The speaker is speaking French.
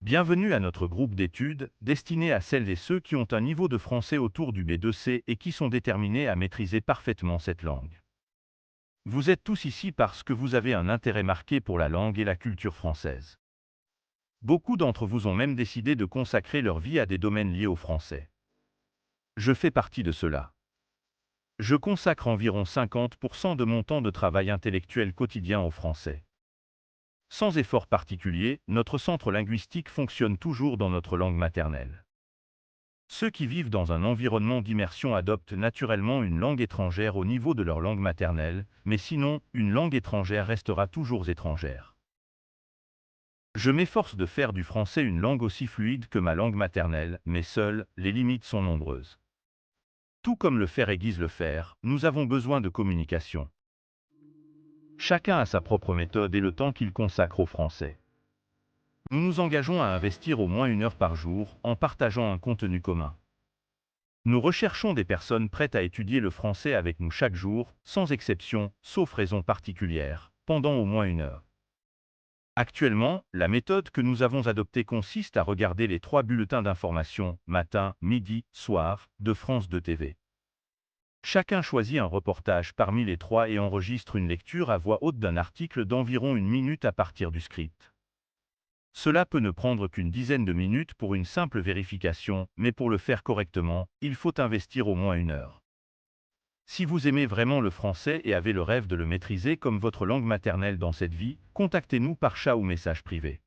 Bienvenue à notre groupe d'études, destiné à celles et ceux qui ont un niveau de français autour du B2C et qui sont déterminés à maîtriser parfaitement cette langue. Vous êtes tous ici parce que vous avez un intérêt marqué pour la langue et la culture française. Beaucoup d'entre vous ont même décidé de consacrer leur vie à des domaines liés au français. Je fais partie de cela. Je consacre environ 50% de mon temps de travail intellectuel quotidien au français. Sans effort particulier, notre centre linguistique fonctionne toujours dans notre langue maternelle. Ceux qui vivent dans un environnement d'immersion adoptent naturellement une langue étrangère au niveau de leur langue maternelle, mais sinon, une langue étrangère restera toujours étrangère. Je m'efforce de faire du français une langue aussi fluide que ma langue maternelle, mais seules, les limites sont nombreuses. Tout comme le faire aiguise le fer, nous avons besoin de communication. Chacun a sa propre méthode et le temps qu'il consacre au français. Nous nous engageons à investir au moins 1 heure par jour en partageant un contenu commun. Nous recherchons des personnes prêtes à étudier le français avec nous chaque jour, sans exception, sauf raison particulière, pendant au moins 1 heure. Actuellement, la méthode que nous avons adoptée consiste à regarder les 3 bulletins d'information, matin, midi, soir, de France 2 TV. Chacun choisit un reportage parmi les 3 et enregistre une lecture à voix haute d'un article d'environ 1 minute à partir du script. Cela peut ne prendre qu'une dizaine de minutes pour une simple vérification, mais pour le faire correctement, il faut investir au moins 1 heure. Si vous aimez vraiment le français et avez le rêve de le maîtriser comme votre langue maternelle dans cette vie, contactez-nous par chat ou message privé.